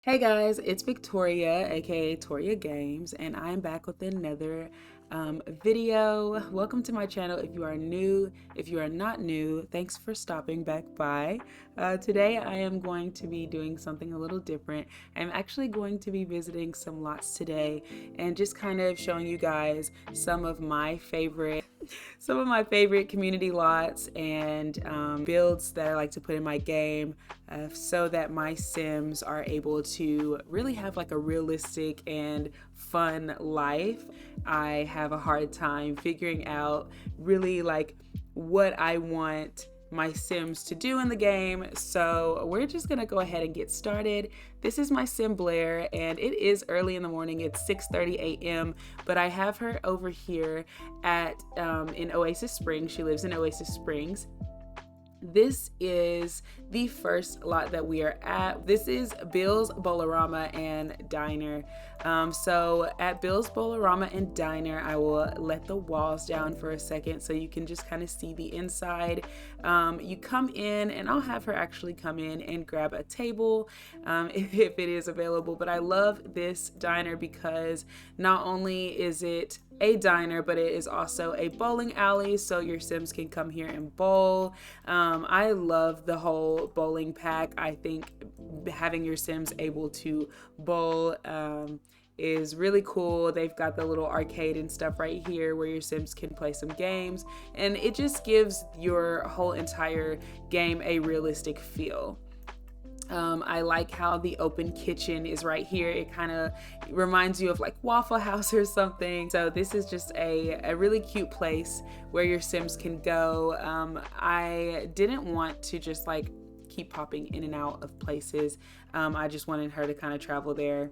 Hey guys, it's Victoria, aka toriagamez, and I'm back with another video. Welcome to my channel. If you are new, if you are not new, thanks for stopping back by. Today I am going to be doing something a little different. I'm actually going to be visiting some lots today and just kind of showing you guys some of my favorite community lots and builds that I like to put in my game so that my Sims are able to really have like a realistic and fun life. I have a hard time figuring out really like what I want my Sims to do in the game, so we're just gonna go ahead and get started. This is my Sim Blair, and it is early in the morning. It's 6:30 a.m., but I have her over here at in Oasis Springs. She lives in Oasis Springs. This is the first lot that we are at. This is Bill's Bowlarama and Diner. So at Bill's Bowlarama and Diner, I will let the walls down for a second so you can just kind of see the inside. You come in, and I'll have her actually come in and grab a table if it is available. But I love this diner because not only is it a diner, but it is also a bowling alley, so your Sims can come here and bowl. I love the whole bowling pack. I think having your Sims able to bowl is really cool. They've got the little arcade and stuff right here where your Sims can play some games, and it just gives your whole entire game a realistic feel. I like how the open kitchen is right here. It kind of reminds you of like Waffle House or something. So this is just a really cute place where your Sims can go. I didn't want to just like keep popping in and out of places. I just wanted her to kind of travel there.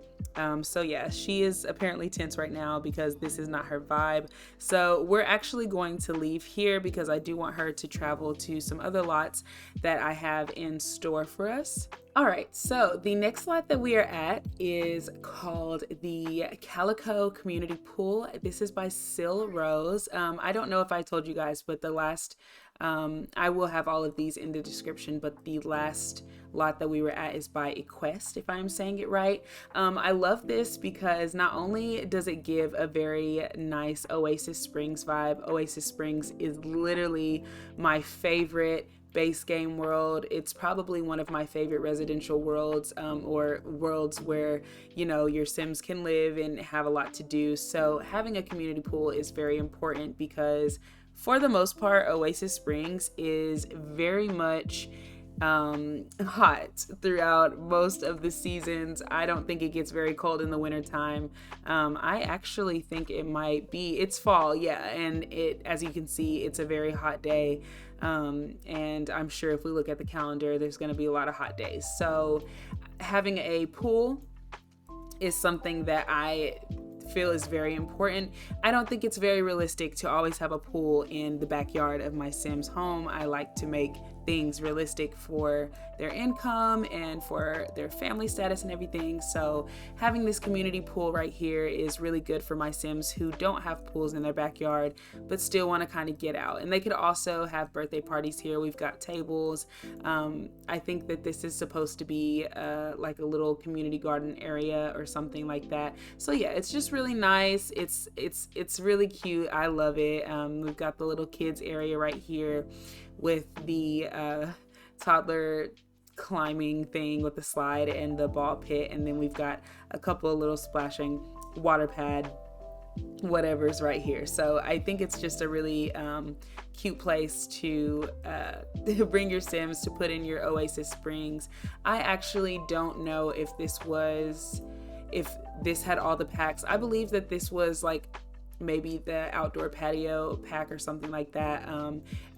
So yeah, she is apparently tense right now because this is not her vibe. So we're actually going to leave here because I do want her to travel to some other lots that I have in store for us. All right, so the next lot that we are at is called the Calico Community Pool. This is by Silrosse. I don't know if I told you guys, but the last, I will have all of these in the description, but the last lot that we were at is by equuest, if I'm saying it right. I love this because not only does it give a very nice Oasis Springs vibe. Oasis Springs is literally my favorite base game world. It's probably one of my favorite residential worlds, or worlds where, you know, your Sims can live and have a lot to do. So having a community pool is very important because for the most part, Oasis Springs is very much hot throughout most of the seasons. I don't think it gets very cold in the wintertime. I actually think it might be, it's fall, yeah, and it, as you can see, it's a very hot day. And I'm sure if we look at the calendar, there's going to be a lot of hot days. So having a pool is something that I feel is very important. I don't think it's very realistic to always have a pool in the backyard of my Sims home. I like to make things realistic for their income and for their family status and everything. So having this community pool right here is really good for my Sims who don't have pools in their backyard but still want to kind of get out. And they could also have birthday parties here. We've got tables. I think that this is supposed to be like a little community garden area or something like that. So yeah, it's just really nice. It's really cute. I love it. We've got the little kids area right here with the toddler climbing thing with the slide and the ball pit, and then we've got a couple of little splashing water pad whatever's right here. So I think it's just a really cute place to bring your Sims to put in your Oasis Springs. I actually don't know if this had all the packs. I believe that this was like maybe the outdoor patio pack or something like that,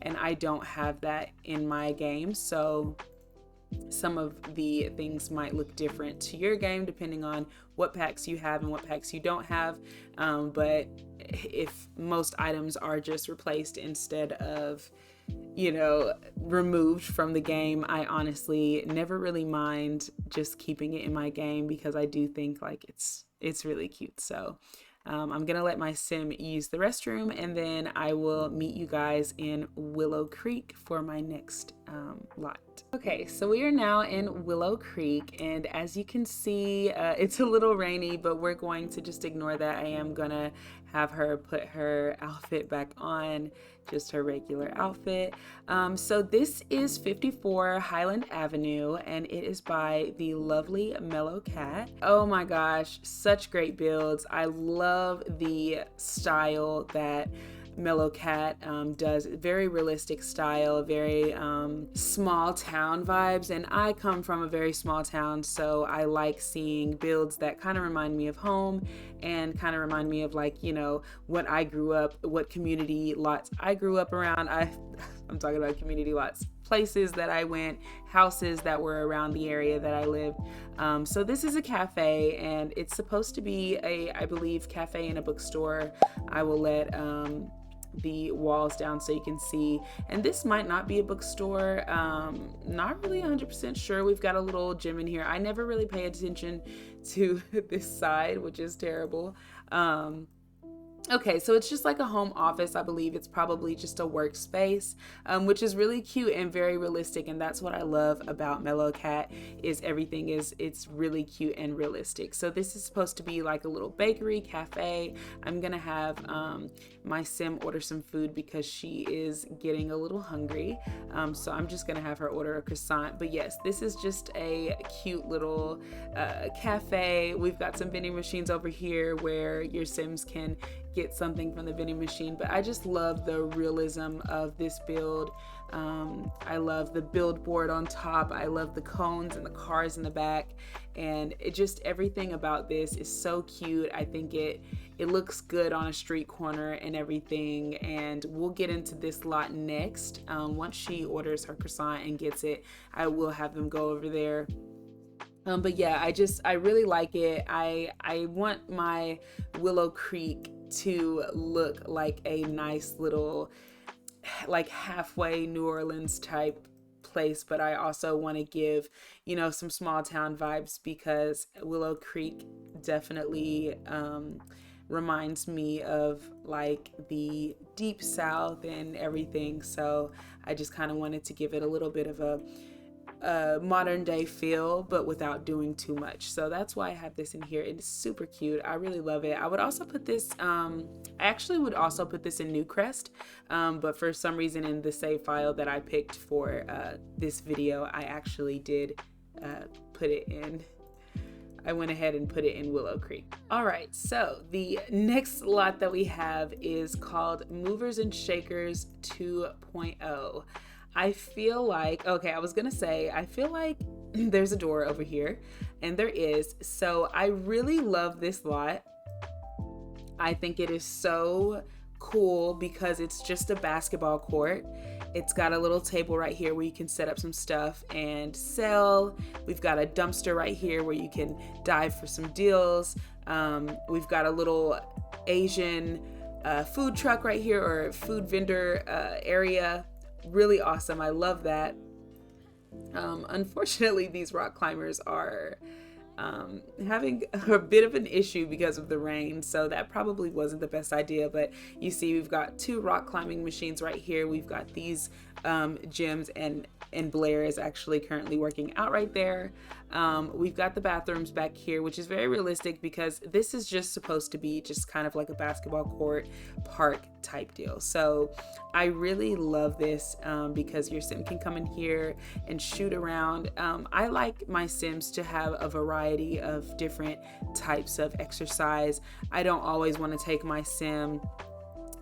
and I don't have that in my game, so some of the things might look different to your game depending on what packs you have and what packs you don't have, but if most items are just replaced instead of, you know, removed from the game, I honestly never really mind just keeping it in my game because I do think like it's really cute. So I'm gonna let my sim use the restroom, and then I will meet you guys in Willow Creek for my next lot. Okay, so we are now in Willow Creek, and as you can see, it's a little rainy, but we're going to just ignore that. I am gonna have her put her outfit back on, just her regular outfit. So this is 54 Highland Avenue, and it is by the lovely mellowcat. Oh my gosh, such great builds. I love the style that mellowcat does. Very realistic style, very small town vibes, and I come from a very small town, so I like seeing builds that kind of remind me of home and kind of remind me of, like, you know, what I grew up, what community lots I grew up around. I'm talking about community lots, places that I went, houses that were around the area that I lived. So this is a cafe, and it's supposed to be a, I believe, cafe and a bookstore. I will let the walls down so you can see, and this might not be a bookstore. Not really 100% sure. We've got a little gym in here. I never really pay attention to this side, which is terrible. Okay, so it's just like a home office. I believe it's probably just a workspace, which is really cute and very realistic, and that's what I love about mellowcat, is everything it's really cute and realistic. So this is supposed to be like a little bakery cafe. I'm gonna have my sim order some food because she is getting a little hungry, so I'm just gonna have her order a croissant. But yes, this is just a cute little cafe. We've got some vending machines over here where your sims can get something from the vending machine, but I just love the realism of this build. I love the billboard on top. I love the cones and the cars in the back, and it just, everything about this is so cute. I think it looks good on a street corner and everything, and we'll get into this lot next. Once she orders her croissant and gets it, I will have them go over there. But yeah, I really like it. I want my Willow Creek to look like a nice little, like, halfway New Orleans type place, but I also want to give, you know, some small town vibes, because Willow Creek definitely reminds me of like the deep south and everything. So I just kind of wanted to give it a little bit of a modern day feel, but without doing too much. So that's why I have this in here. It's super cute. I really love it. I would also put this, I actually would also put this in New Crest, but for some reason in the save file that I picked for this video, I actually did put it in, I went ahead and put it in Willow Creek. All right, so the next lot that we have is called Movers and Shakers 2.0. I feel like, okay, I was gonna say, I feel like there's a door over here, and there is. So I really love this lot. I think it is so cool because it's just a basketball court. It's got a little table right here where you can set up some stuff and sell. We've got a dumpster right here where you can dive for some deals. We've got a little Asian food truck right here, or food vendor area. Really awesome. I love that. Unfortunately, these rock climbers are having a bit of an issue because of the rain, so that probably wasn't the best idea. But you see, we've got two rock climbing machines right here. We've got these gyms, and Blair is actually currently working out right there. We've got the bathrooms back here, which is very realistic because this is just supposed to be just kind of like a basketball court park type deal. So I really love this because your sim can come in here and shoot around. I like my sims to have a variety of different types of exercise. I don't always want to take my sim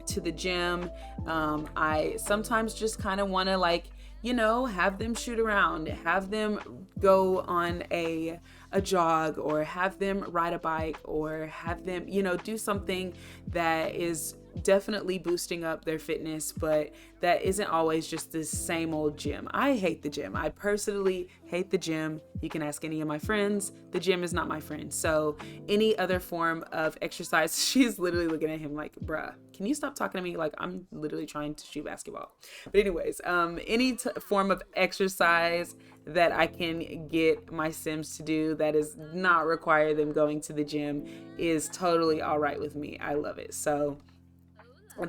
to the gym. I sometimes just kind of want to, like, you know, have them shoot around, have them go on a jog, or have them ride a bike, or have them, you know, do something that is definitely boosting up their fitness, but that isn't always just the same old gym. I hate the gym. I personally hate the gym. You can ask any of my friends. The gym is not my friend. So any other form of exercise, she's literally looking at him like, bruh, can you stop talking to me? Like, I'm literally trying to shoot basketball. But anyways, any form of exercise that I can get my Sims to do that does not require them going to the gym is totally all right with me. I love it. So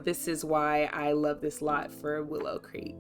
this is why I love this lot for Willow Creek.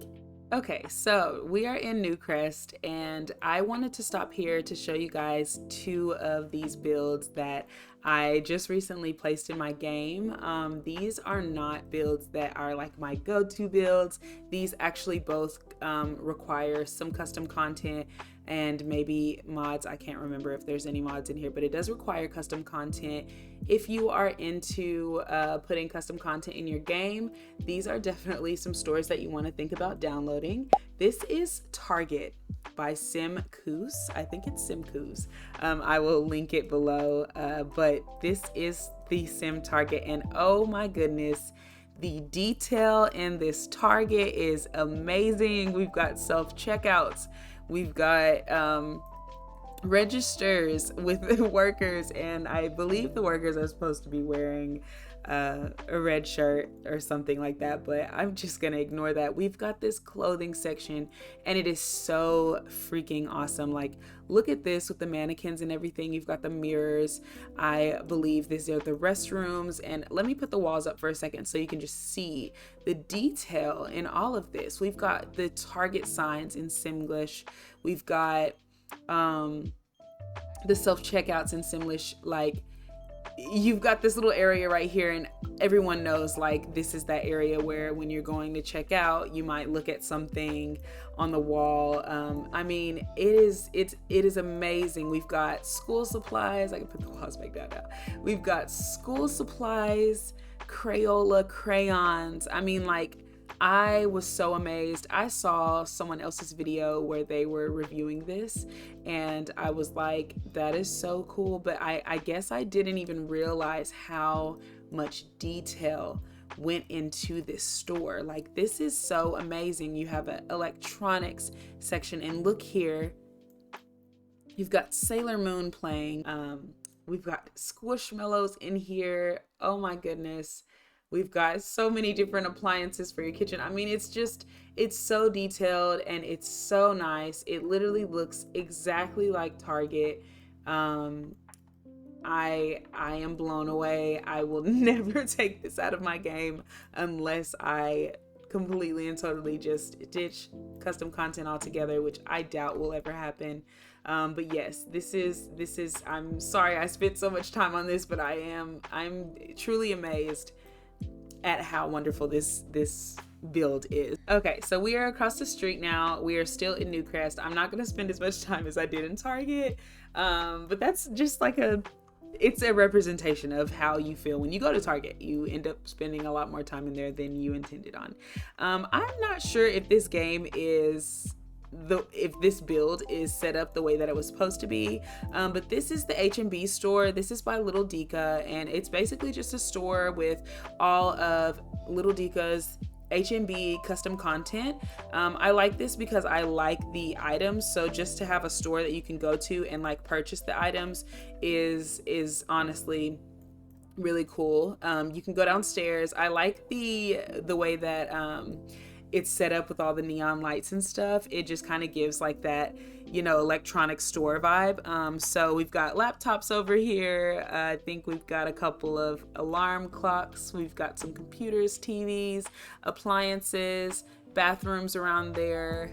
Okay, so we are in New Crest, and I wanted to stop here to show you guys two of these builds that I just recently placed in my game. These are not builds that are like my go-to builds. These actually both require some custom content and maybe mods. I can't remember if there's any mods in here, but it does require custom content. If you are into putting custom content in your game, these are definitely some stores that you want to think about downloading. This is Target by Simcoos. I think it's Simcoos. I will link it below, but this is the Sim Target, and oh my goodness, the detail in this Target is amazing. We've got self-checkouts. We've got registers with the workers, and I believe the workers are supposed to be wearing a red shirt or something like that, but I'm just gonna ignore that. We've got this clothing section, and it is so freaking awesome. Like, look at this with the mannequins and everything. You've got the mirrors. I believe these are the restrooms, and let me put the walls up for a second so you can just see the detail in all of this. We've got the Target signs in Simglish. We've got the self-checkouts in Simlish. Like, you've got this little area right here, and everyone knows like this is that area where when you're going to check out, you might look at something on the wall. I mean, it is amazing. We've got school supplies. I can put the walls back down now. We've got school supplies, Crayola crayons. I mean, like, I was so amazed. I saw someone else's video where they were reviewing this, and I was like, that is so cool. But I guess I didn't even realize how much detail went into this store. Like, this is so amazing. You have an electronics section, and look here, you've got Sailor Moon playing. We've got squishmallows in here. Oh my goodness. We've got so many different appliances for your kitchen. I mean, it's so detailed and it's so nice. It literally looks exactly like Target. I am blown away. I will never take this out of my game unless I completely and totally just ditch custom content altogether, which I doubt will ever happen. But yes, this is, I'm sorry I spent so much time on this, but I'm truly amazed at how wonderful this build is. Okay, so we are across the street now. We are still in New Crest. I'm not gonna spend as much time as I did in Target, but that's just like it's a representation of how you feel when you go to Target. You end up spending a lot more time in there than you intended on. I'm not sure if this game is if this build is set up the way that it was supposed to be, but this is the H&B store. This is by Little Dickas, and it's basically just a store with all of Little Dickas H&B custom content. I like this because I like the items, so just to have a store that you can go to and like purchase the items is honestly really cool. You can go downstairs. I like the way that it's set up with all the neon lights and stuff. It just kind of gives like that, you know, electronic store vibe. So we've got laptops over here. I think we've got a couple of alarm clocks. We've got some computers, TVs, appliances, bathrooms around there.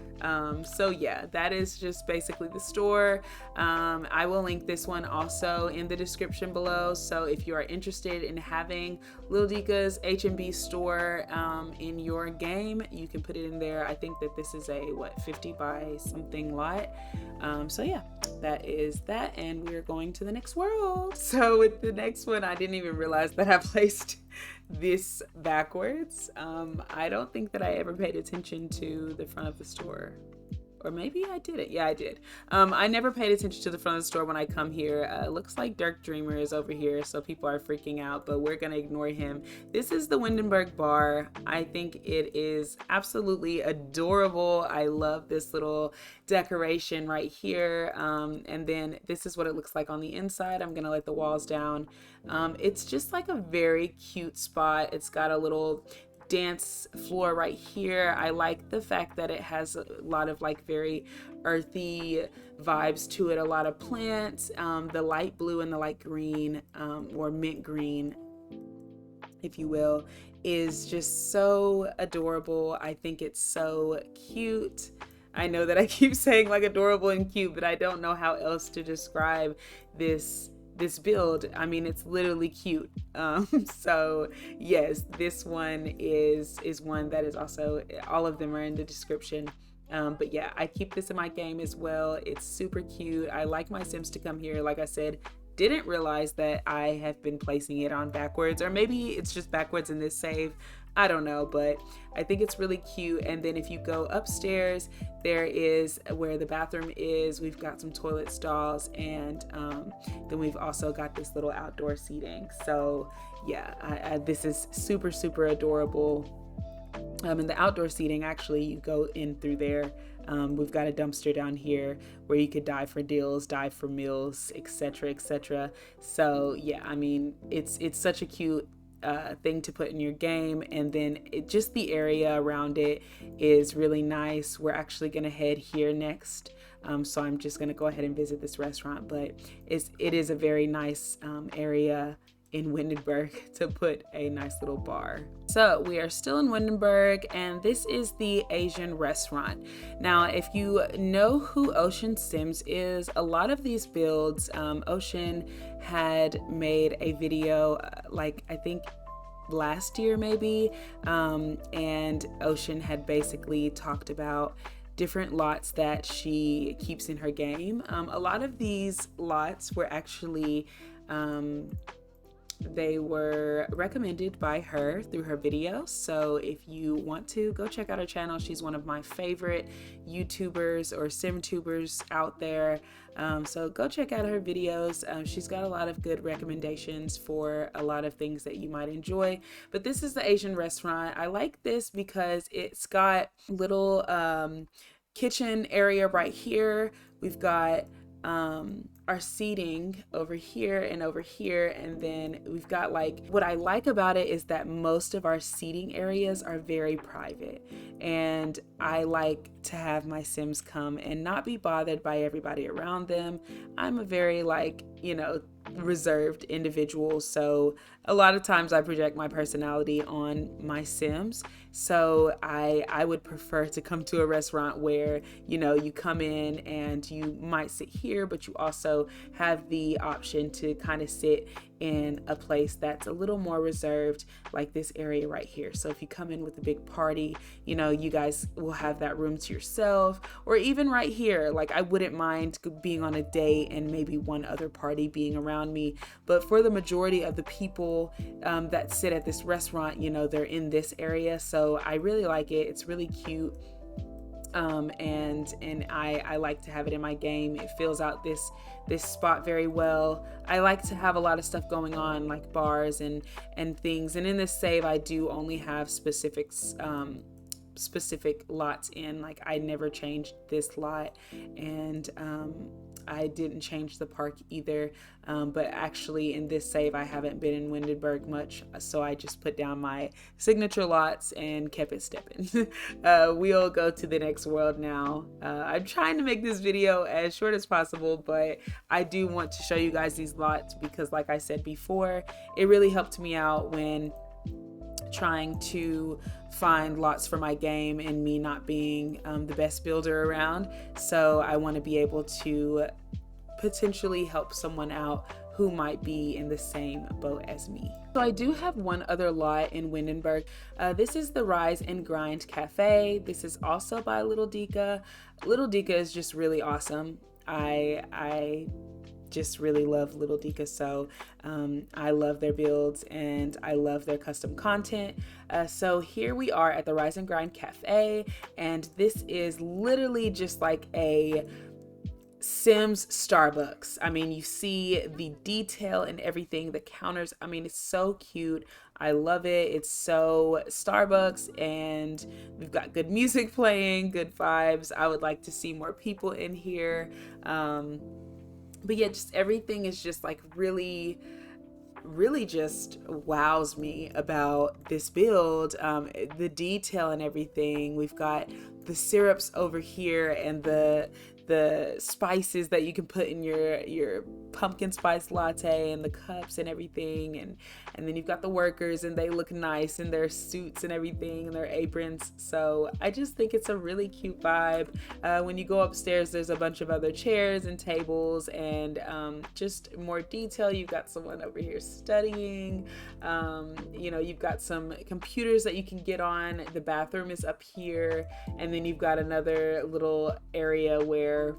So yeah, that is just basically the store. I will link this one also in the description below. So if you are interested in having Little Dickas H&B store in your game, you can put it in there. I think that this is a 50 by something lot. So yeah, that is that, and we're going to the next world. So with the next one, I didn't even realize that I placed this backwards. I don't think that I ever paid attention to the front of the store, or maybe I didn't. Yeah, I did. I never paid attention to the front of the store when I come here. Looks like Dirk Dreamer is over here, so people are freaking out, but we're gonna ignore him. This is the Windenburg Bar. I think it is absolutely adorable. I love this little decoration right here, and then this is what it looks like on the inside. I'm gonna let the walls down. It's just like a very cute spot. It's got a little dance floor right here. I like the fact that it has a lot of like very earthy vibes to it, a lot of plants. The light blue and the light green, or mint green, if you will, is just so adorable. I think it's so cute. I know that I keep saying like adorable and cute, but I don't know how else to describe this build. I mean, it's literally cute. So yes, this one is one that is also, all of them are in the description. But yeah, I keep this in my game as well. It's super cute. I like my Sims to come here. Like I said, didn't realize that I have been placing it on backwards, or maybe it's just backwards in this save. I don't know, but I think it's really cute. And then if you go upstairs, there is where the bathroom is. We've got some toilet stalls, and then we've also got this little outdoor seating. So yeah, this is super, super adorable. And the outdoor seating, actually, you go in through there. We've got a dumpster down here where you could dive for deals, dive for meals, etc., etc. So yeah, I mean, it's such a cute thing to put in your game. And then just the area around it is really nice. We're actually gonna head here next, so I'm just gonna go ahead and visit this restaurant, but it is a very nice area in Windenburg to put a nice little bar. So we are still in Windenburg, and this is the Asian restaurant. Now, if you know who Ocean Sims is, a lot of these builds, Ocean had made a video, like I think last year maybe, and Ocean had basically talked about different lots that she keeps in her game. A lot of these lots were actually they were recommended by her through her videos. So if you want to, go check out her channel. She's one of my favorite YouTubers or SimTubers out there. So go check out her videos. She's got a lot of good recommendations for a lot of things that you might enjoy. But this is the Asian restaurant. I like this because it's got little kitchen area right here. We've got our seating over here and over here, and then we've got, like, what I like about it is that most of our seating areas are very private, and I like to have my Sims come and not be bothered by everybody around them. I'm a very, like, you know, reserved individual, so a lot of times I project my personality on my Sims. So I would prefer to come to a restaurant where, you know, you come in and you might sit here, but you also have the option to kind of sit in a place that's a little more reserved, like this area right here. So if you come in with a big party, you know, you guys will have that room to yourself. Or even right here, like, I wouldn't mind being on a date and maybe one other party being around me. But for the majority of the people that sit at this restaurant, you know, they're in this area. So I really like it. It's really cute. And I like to have it in my game. It fills out this spot very well. I like to have a lot of stuff going on, like bars and things. And in this save, I do only have specific lots in. Like, I never changed this lot, and I didn't change the park either. But actually in this save, I haven't been in Windenburg much, so I just put down my signature lots and kept it stepping. We'll go to the next world now. I'm trying to make this video as short as possible, but I do want to show you guys these lots because, like I said before, it really helped me out when trying to find lots for my game and me not being the best builder around. So I want to be able to potentially help someone out who might be in the same boat as me. So I do have one other lot in Windenburg. This is the Rise and Grind Cafe. This is also by Little Dickas. Little Dickas is just really awesome. I just really love Little Dickas, so I love their builds and I love their custom content. So here we are at the Rise and Grind Cafe, and this is literally just like a Sims Starbucks. I mean, you see the detail and everything, the counters. I mean, it's so cute. I love it. It's so Starbucks, and we've got good music playing, good vibes. I would like to see more people in here. But yeah, just everything is just like really, really just wows me about this build, the detail and everything. We've got the syrups over here and the spices that you can put in your pumpkin spice latte and the cups and everything, and then you've got the workers, and they look nice in their suits and everything and their aprons. So I just think it's a really cute vibe. When you go upstairs, there's a bunch of other chairs and tables, and just more detail. You've got someone over here studying. You know, you've got some computers that you can get on. The bathroom is up here, and then you've got another little area where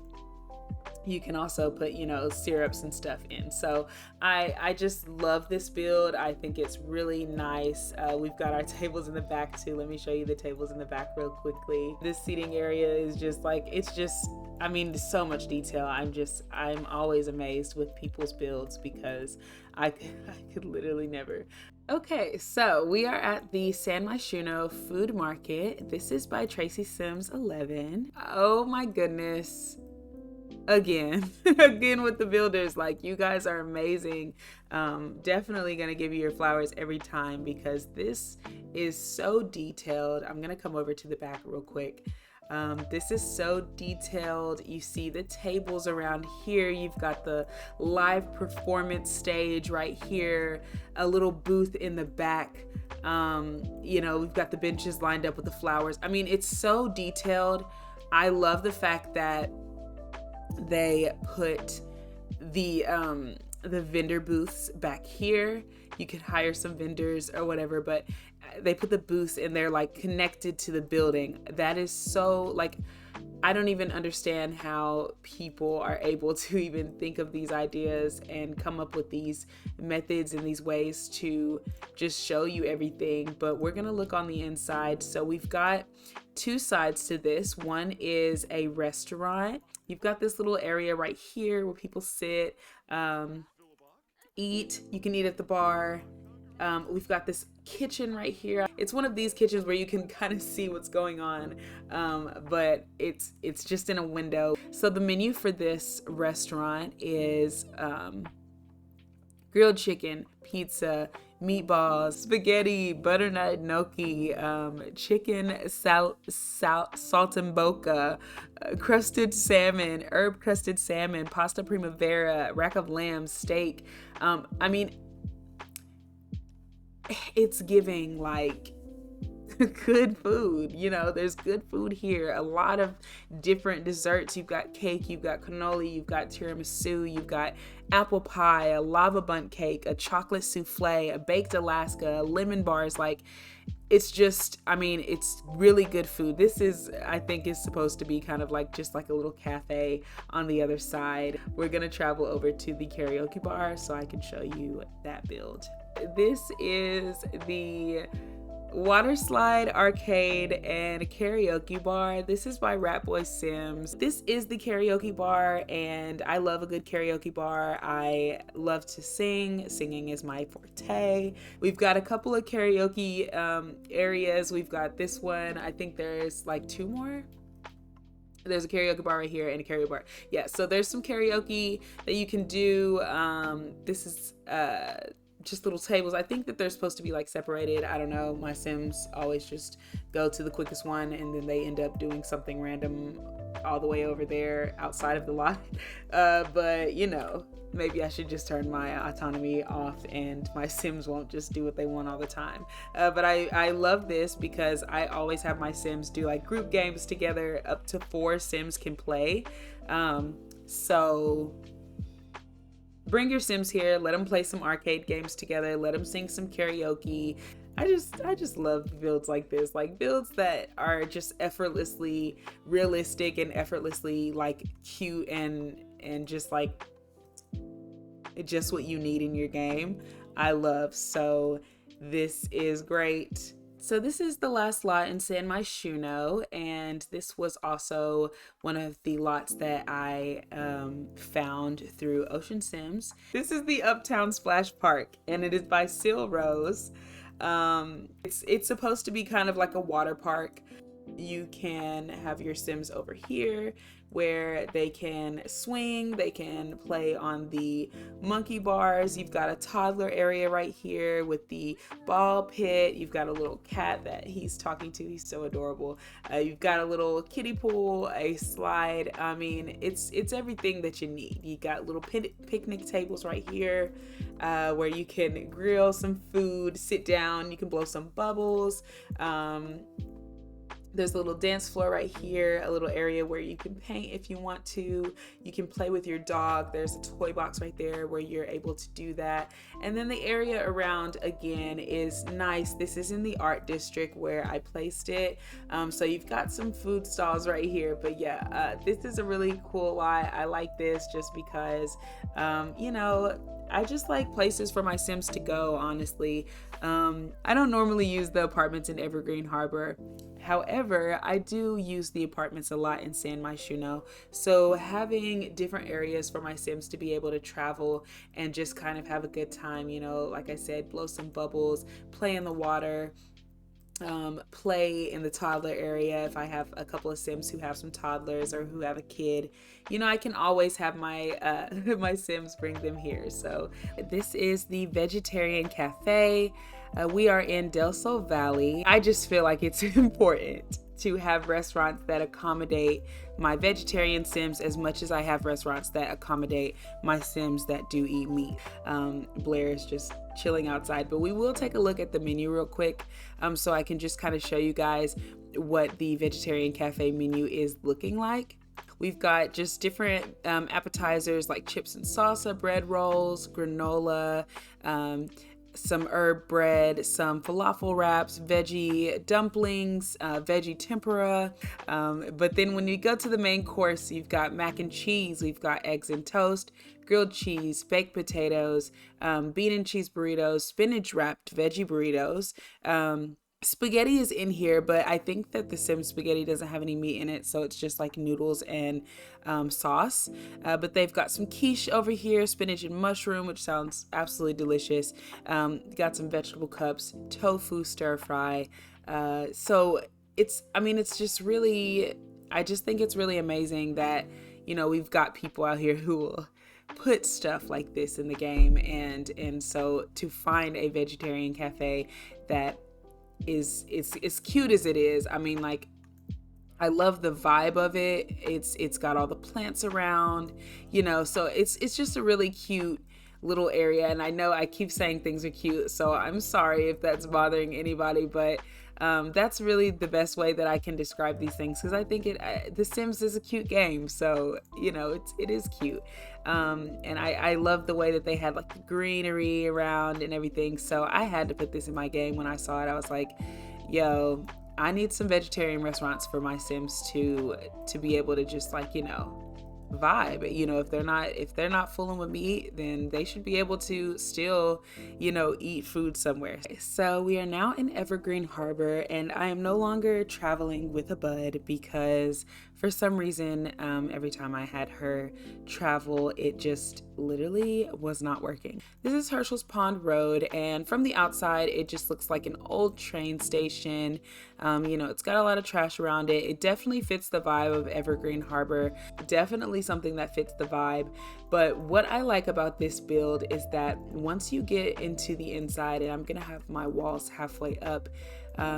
you can also put, you know, syrups and stuff in. So I just love this build. I think it's really nice. We've got our tables in the back too. Let me show you the tables in the back real quickly. This seating area is just like, it's just, I mean, so much detail. I'm always amazed with people's builds because I could literally never. Okay, so we are at the San Myshuno Food Market. This is by Tracy Sims 11. Oh my goodness. Again with the builders, like, you guys are amazing. Definitely gonna give you your flowers every time because this is so detailed. I'm gonna come over to the back real quick. This is so detailed. You see the tables around here. You've got the live performance stage right here, a little booth in the back. You know, we've got the benches lined up with the flowers. I mean, it's so detailed. I love the fact that they put the vendor booths back here. You can hire some vendors or whatever, but they put the booths and they're like connected to the building. That is so, like, I don't even understand how people are able to even think of these ideas and come up with these methods and these ways to just show you everything. But we're gonna look on the inside. So we've got two sides to this. One is a restaurant. You've got this little area right here where people sit, eat. You can eat at the bar. We've got this kitchen right here. It's one of these kitchens where you can kind of see what's going on, but it's just in a window. So the menu for this restaurant is grilled chicken, pizza, meatballs, spaghetti, butternut gnocchi, chicken saltimbocca, crusted salmon, herb crusted salmon, pasta primavera, rack of lamb, steak. I mean, it's giving like good food. You know, there's good food here. A lot of different desserts. You've got cake, you've got cannoli, you've got tiramisu, you've got apple pie, a lava bundt cake, a chocolate souffle, a baked Alaska, lemon bars. Like, it's just, I mean, it's really good food. This is, I think, is supposed to be kind of like just like a little cafe on the other side. We're gonna travel over to the karaoke bar so I can show you that build. This is the waterslide, arcade, and karaoke bar. This is by ratboysims. This is the karaoke bar, and I love a good karaoke bar. I love to sing. Singing is my forte. We've got a couple of karaoke areas. We've got this one. I think there's like two more. There's a karaoke bar right here and a karaoke bar. Yeah, so there's some karaoke that you can do. This is just little tables. I think that they're supposed to be like separated. I don't know. My Sims always just go to the quickest one and then they end up doing something random all the way over there outside of the lot. But you know, maybe I should just turn my autonomy off and my Sims won't just do what they want all the time. But I love this because I always have my Sims do like group games together. Up to 4 Sims can play. So bring your Sims here, let them play some arcade games together, let them sing some karaoke. I just love builds like this, like builds that are just effortlessly realistic and effortlessly like cute and just like just what you need in your game. I love. So this is great. So this is the last lot in San Myshuno, and this was also one of the lots that I found through Ocean Sims. This is the Uptown Splash Park, and it is by silrosse. It's supposed to be kind of like a water park. You can have your Sims over here where they can swing, they can play on the monkey bars. You've got a toddler area right here with the ball pit. You've got a little cat that he's talking to. He's so adorable. You've got a little kiddie pool, a slide. I mean, it's everything that you need. You got little picnic tables right here where you can grill some food, sit down, you can blow some bubbles. There's a little dance floor right here, a little area where you can paint if you want to. You can play with your dog. There's a toy box right there where you're able to do that. And then the area around, again, is nice. This is in the art district where I placed it. So you've got some food stalls right here. But yeah, this is a really cool lot. I like this just because, you know, I just like places for my Sims to go, honestly. I don't normally use the apartments in Evergreen Harbor. However, I do use the apartments a lot in San Myshuno. So having different areas for my Sims to be able to travel and just kind of have a good time, you know, like I said, blow some bubbles, play in the water, play in the toddler area. If I have a couple of Sims who have some toddlers or who have a kid, you know, I can always have my my Sims bring them here. So this is the Vegetarian Cafe. We are in Del Sol Valley. I just feel like it's important to have restaurants that accommodate my vegetarian Sims as much as I have restaurants that accommodate my Sims that do eat meat. Blair is just chilling outside, but we will take a look at the menu real quick so I can just kind of show you guys what the Vegetarian Cafe menu is looking like. We've got just different appetizers like chips and salsa, bread rolls, granola, some herb bread, some falafel wraps, veggie dumplings, veggie tempura. But then when you go to the main course, you've got mac and cheese, we've got eggs and toast, grilled cheese, baked potatoes, bean and cheese burritos, spinach wrapped veggie burritos. Spaghetti is in here, but I think that the Sim spaghetti doesn't have any meat in it, so it's just like noodles and sauce. But they've got some quiche over here, spinach and mushroom, which sounds absolutely delicious. Got some vegetable cups, tofu stir fry. So it's just really, I just think it's really amazing that, you know, we've got people out here who will put stuff like this in the game, and so to find a vegetarian cafe that is as cute as it is. I mean, like, I love the vibe of it. It's got all the plants around, you know, so it's just a really cute little area. And I know I keep saying things are cute, so I'm sorry if that's bothering anybody, but that's really the best way that I can describe these things, because I think The Sims is a cute game, so you know it is cute. And I love the way that they had like the greenery around and everything. So I had to put this in my game. When I saw it, I was like, yo, I need some vegetarian restaurants for my Sims to be able to just, like, you know, vibe. You know, if they're not fooling with meat, then they should be able to still, you know, eat food somewhere. So we are now in Evergreen Harbor, and I am no longer traveling with a bud because for some reason, every time I had her travel, it just literally was not working. This is Hershel's Pond Road, and from the outside, it just looks like an old train station. You know, it's got a lot of trash around it. It definitely fits the vibe of Evergreen Harbor. Definitely something that fits the vibe. But what I like about this build is that once you get into the inside, and I'm gonna have my walls halfway up,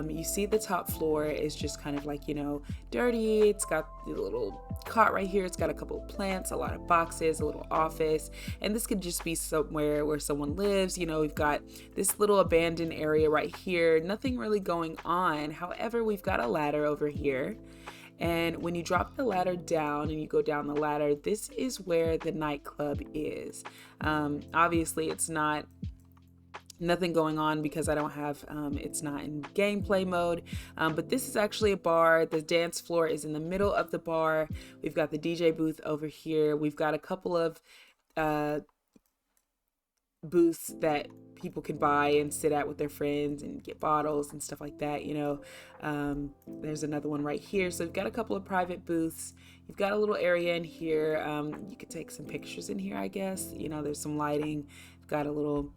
you see the top floor is just kind of like, you know, dirty. It's got the little cot right here. It's got a couple of plants, a lot of boxes, a little office, and this could just be somewhere where someone lives. You know, we've got this little abandoned area right here. Nothing really going on. However, we've got a ladder over here. And when you drop the ladder down and you go down the ladder, this is where the nightclub is. Obviously, it's nothing going on because I don't have, it's not in gameplay mode, but this is actually a bar. The dance floor is in the middle of the bar. We've got the DJ booth over here. We've got a couple of booths that people can buy and sit at with their friends and get bottles and stuff like that, you know. There's another one right here. So we've got a couple of private booths. You've got a little area in here. You could take some pictures in here, I guess. You know, there's some lighting. We've got a little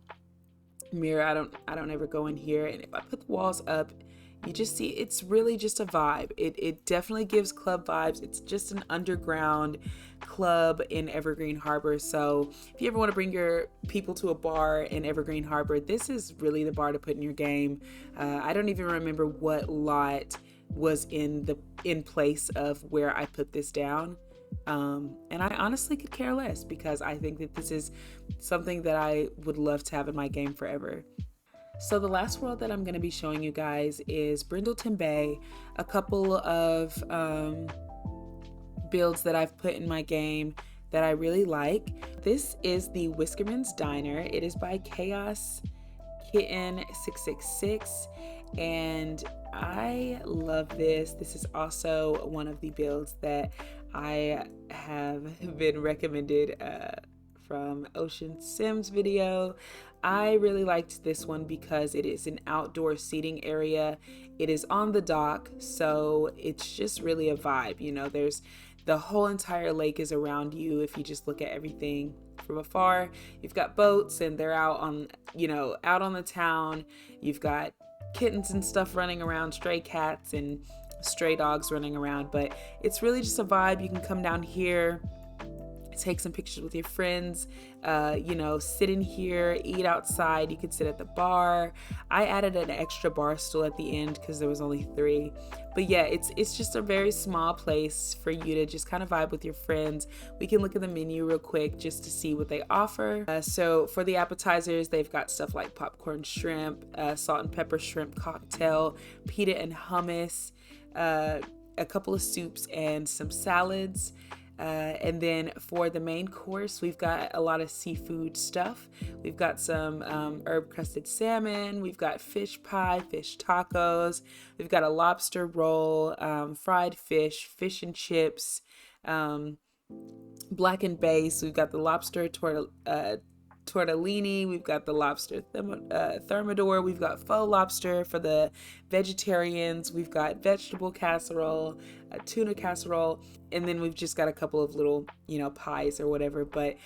mirror. I don't ever go in here, and if I put the walls up, you just see it's really just a vibe. It definitely gives club vibes. It's just an underground club in Evergreen Harbor. So if you ever want to bring your people to a bar in Evergreen Harbor, this is really the bar to put in your game. I don't even remember what lot was in place of where I put this down. And I honestly could care less, because I think that this is something that I would love to have in my game forever. So the last world that I'm going to be showing you guys is Brindleton Bay. A couple of builds that I've put in my game that I really like. This is the Whiskermans Diner. It is by Chaos Kitten 666, and I love this. This is also one of the builds that I have been recommended from Ocean Sims video. I really liked this one because it is an outdoor seating area. It is on the dock, so it's just really a vibe. You know, there's the whole entire lake is around you. If you just look at everything from afar, you've got boats and they're out on, you know, out on the town. You've got kittens and stuff running around, stray cats and stray dogs running around, but it's really just a vibe. You can come down here, take some pictures with your friends, you know, sit in here, eat outside. You could sit at the bar. I added an extra bar stool at the end because there was only 3. But yeah, it's just a very small place for you to just kind of vibe with your friends. We can look at the menu real quick just to see what they offer. So for the appetizers, they've got stuff like popcorn shrimp, salt and pepper shrimp cocktail, pita and hummus, a couple of soups and some salads. And then for the main course, we've got a lot of seafood stuff. We've got some herb crusted salmon. We've got fish pie, fish tacos. We've got a lobster roll, fried fish, fish and chips, blackened base. We've got the lobster tortellini. We've got the lobster thermidor. We've got faux lobster for the vegetarians. We've got vegetable casserole, a tuna casserole, and then we've just got a couple of little, you know, pies or whatever. But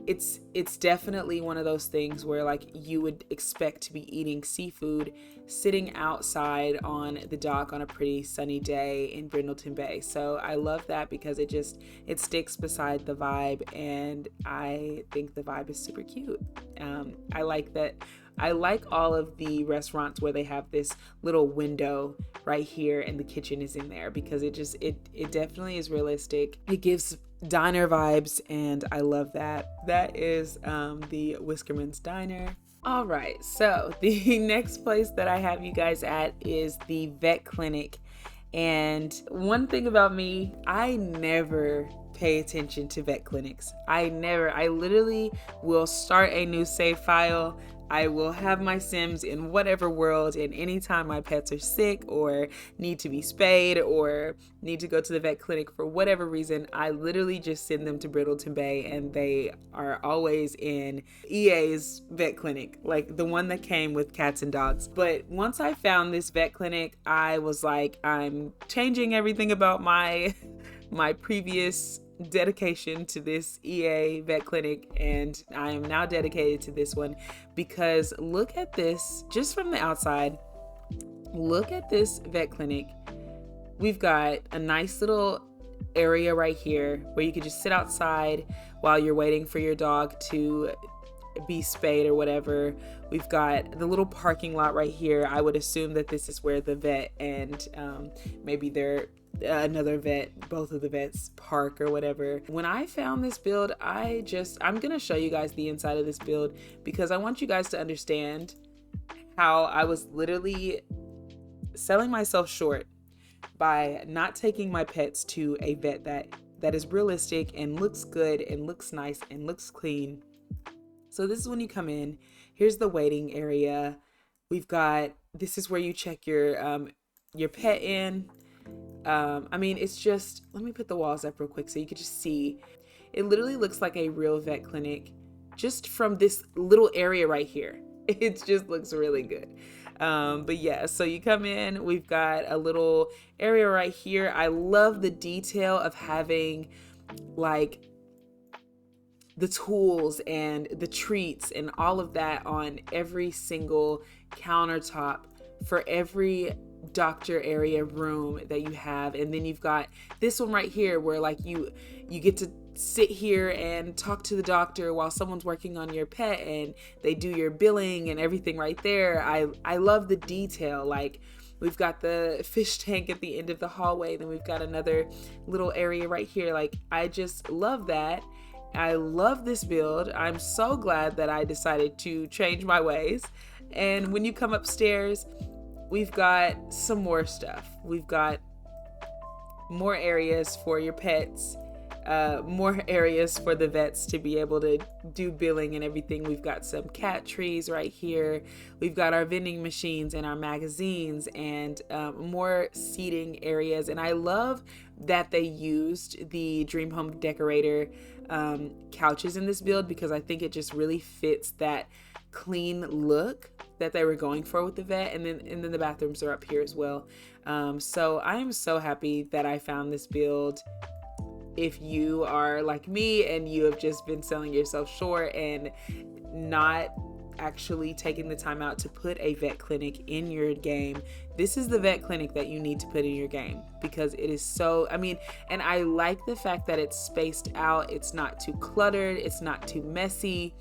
it's definitely one of those things where like you would expect to be eating seafood sitting outside on the dock on a pretty sunny day in Brindleton Bay. So I love that because it sticks beside the vibe, and I think the vibe is super cute. I like that. I like all of the restaurants where they have this little window right here and the kitchen is in there, because it definitely is realistic. It gives diner vibes, and I love that. That is the Whiskermans Diner. All right, so the next place that I have you guys at is the vet clinic. And one thing about me, I never pay attention to vet clinics. I literally will start a new save file. I will have my Sims in whatever world, and anytime my pets are sick or need to be spayed or need to go to the vet clinic for whatever reason, I literally just send them to Brindleton Bay, and they are always in EA's vet clinic, like the one that came with cats and dogs. But once I found this vet clinic, I was like, I'm changing everything about my previous dedication to this EA vet clinic, and I am now dedicated to this one, because look at this just from the outside. Look at this vet clinic. We've got a nice little area right here where you can just sit outside while you're waiting for your dog to be spayed or whatever. We've got the little parking lot right here. I would assume that this is where the vet and maybe another vet, both of the vets park or whatever. When I found this build, I'm gonna show you guys the inside of this build, because I want you guys to understand how I was literally selling myself short by not taking my pets to a vet that is realistic and looks good and looks nice and looks clean. So this is when you come in. Here's the waiting area. This is where you check your pet in. I mean, it's just, let me put the walls up real quick so you can just see. It literally looks like a real vet clinic just from this little area right here. It just looks really good. But yeah, so you come in, we've got a little area right here. I love the detail of having like the tools and the treats and all of that on every single countertop for every doctor area room that you have. And then you've got this one right here where like you get to sit here and talk to the doctor while someone's working on your pet, and they do your billing and everything right there. I love the detail. Like, we've got the fish tank at the end of the hallway, then we've got another little area right here. Like, I just love that. I love this build. I'm so glad that I decided to change my ways. And when you come upstairs, we've got some more stuff. We've got more areas for your pets, more areas for the vets to be able to do billing and everything. We've got some cat trees right here. We've got our vending machines and our magazines, and more seating areas. And I love that they used the Dream Home Decorator couches in this build, because I think it just really fits that clean look that they were going for with the vet. And then the bathrooms are up here as well. So I am so happy that I found this build. If you are like me and you have just been selling yourself short and not actually taking the time out to put a vet clinic in your game, this is the vet clinic that you need to put in your game, because it is so, and I like the fact that it's spaced out. It's not too cluttered. It's not too messy.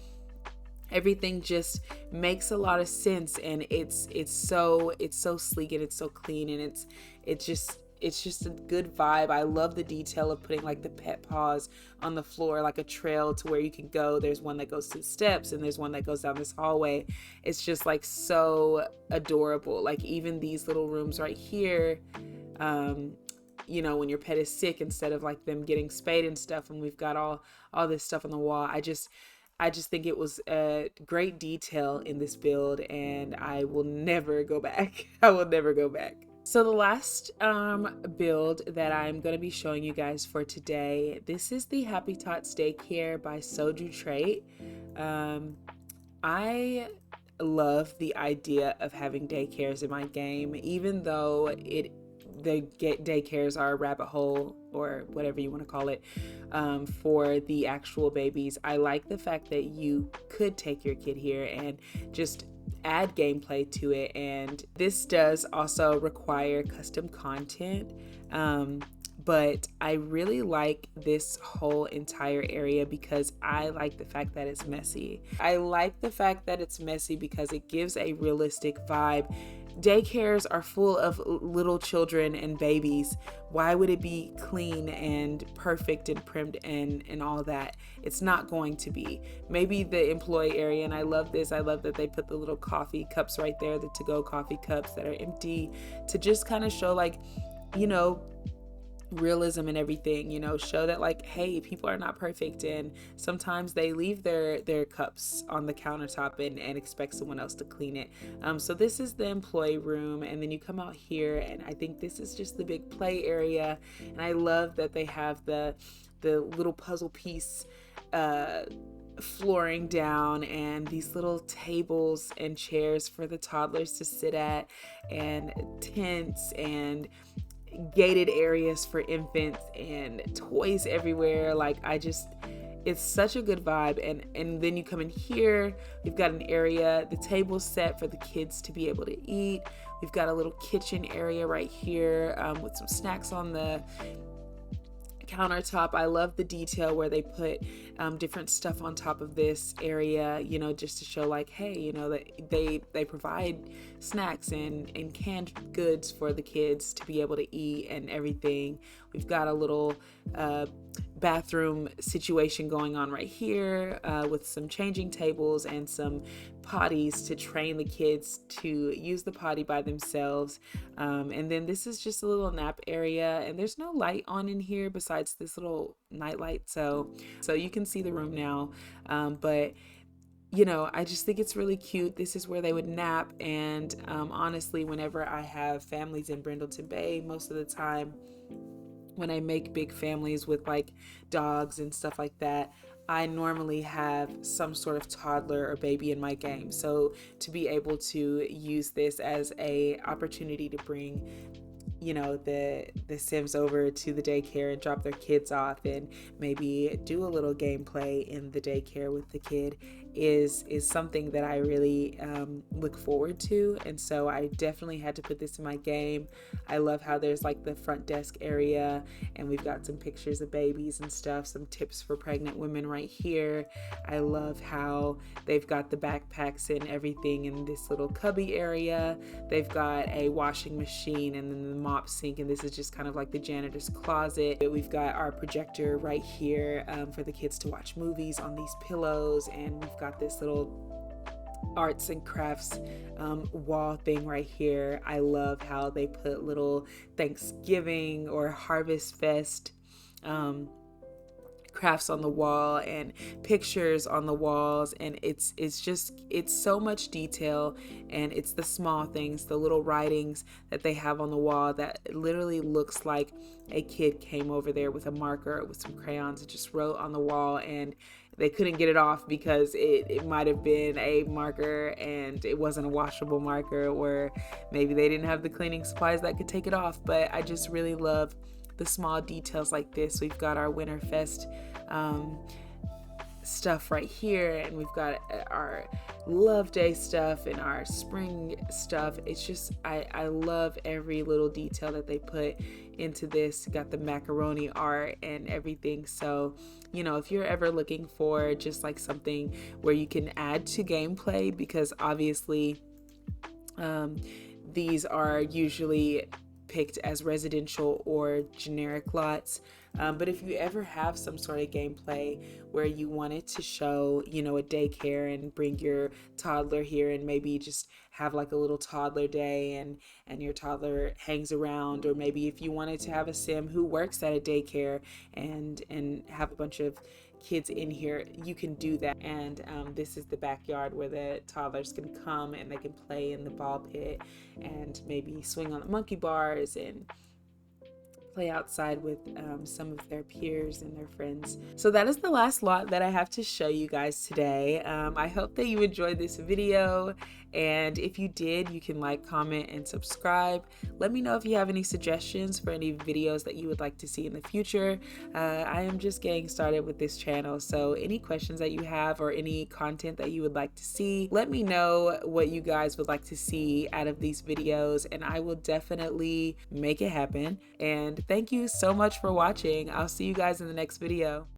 Everything just makes a lot of sense, and it's so sleek, and it's so clean, and it's just a good vibe. I love the detail of putting like the pet paws on the floor, like a trail to where you can go. There's one that goes to the steps, and there's one that goes down this hallway. It's just like so adorable. Like, even these little rooms right here, you know, when your pet is sick, instead of like them getting spayed and stuff, and we've got all this stuff on the wall. I just think it was a great detail in this build, and I will never go back. I will never go back. So the last build that I'm going to be showing you guys for today, this is the Happy Tots Daycare by Soju Trait. I love the idea of having daycares in my game, even though the daycares are a rabbit hole, or whatever you want to call it, for the actual babies. I like the fact that you could take your kid here and just add gameplay to it. And this does also require custom content, but I really like this whole entire area because I like the fact that it's messy. I like the fact that it's messy because it gives a realistic vibe. Daycares are full of little children and babies. Why would it be clean and perfect and primed and all that? It's not going to be. Maybe the employee area, and I love this. I love that they put the little coffee cups right there, the to-go coffee cups that are empty, to just kind of show, like, you know, realism and everything, you know, show that, like, hey, people are not perfect, and sometimes they leave their cups on the countertop and expect someone else to clean it. So this is the employee room, and then you come out here, and I think this is just the big play area. And I love that they have the little puzzle piece flooring down, and these little tables and chairs for the toddlers to sit at, and tents and gated areas for infants and toys everywhere. Like, it's such a good vibe. And then you come in here, we've got an area, the table's set for the kids to be able to eat. We've got a little kitchen area right here, with some snacks on the countertop. I love the detail where they put different stuff on top of this area, you know, just to show, like, hey, you know, that they provide snacks and canned goods for the kids to be able to eat and everything. We've got a little bathroom situation going on right here, with some changing tables and some potties to train the kids to use the potty by themselves. And then this is just a little nap area, and there's no light on in here besides this little night light, so you can see the room now. But you know, I just think it's really cute. This is where they would nap. And honestly, whenever I have families in Brindleton Bay, most of the time when I make big families with like dogs and stuff like that, I normally have some sort of toddler or baby in my game. So to be able to use this as a opportunity to bring, you know, the Sims over to the daycare and drop their kids off and maybe do a little gameplay in the daycare with the kid, is something that I really look forward to, and so I definitely had to put this in my game. I love how there's like the front desk area, and we've got some pictures of babies and stuff, some tips for pregnant women right here. I love how they've got the backpacks and everything in this little cubby area. They've got a washing machine and then the mop sink, and this is just kind of like the janitor's closet. We've got our projector right here for the kids to watch movies on these pillows, and we've got this little arts and crafts wall thing right here. I love how they put little Thanksgiving or Harvest Fest crafts on the wall and pictures on the walls, and it's so much detail, and it's the small things, the little writings that they have on the wall that literally looks like a kid came over there with a marker with some crayons and just wrote on the wall, and they couldn't get it off because it might have been a marker and it wasn't a washable marker, or maybe they didn't have the cleaning supplies that could take it off. But I just really love the small details like this. We've got our Winterfest stuff right here, and we've got our Love Day stuff and our spring stuff. It's just, I love every little detail that they put into this. Got the macaroni art and everything. So, you know, if you're ever looking for just like something where you can add to gameplay, because obviously these are usually picked as residential or generic lots, but if you ever have some sort of gameplay where you wanted to show, you know, a daycare and bring your toddler here and maybe just have like a little toddler day and your toddler hangs around, or maybe if you wanted to have a sim who works at a daycare and have a bunch of kids in here, you can do that. And this is the backyard where the toddlers can come and they can play in the ball pit and maybe swing on the monkey bars and play outside with some of their peers and their friends. So that is the last lot that I have to show you guys today. I hope that you enjoyed this video, and if you did, you can like, comment, and subscribe. Let me know if you have any suggestions for any videos that you would like to see in the future. I am just getting started with this channel, so any questions that you have or any content that you would like to see, let me know what you guys would like to see out of these videos, and I will definitely make it happen. And thank you so much for watching. I'll see you guys in the next video.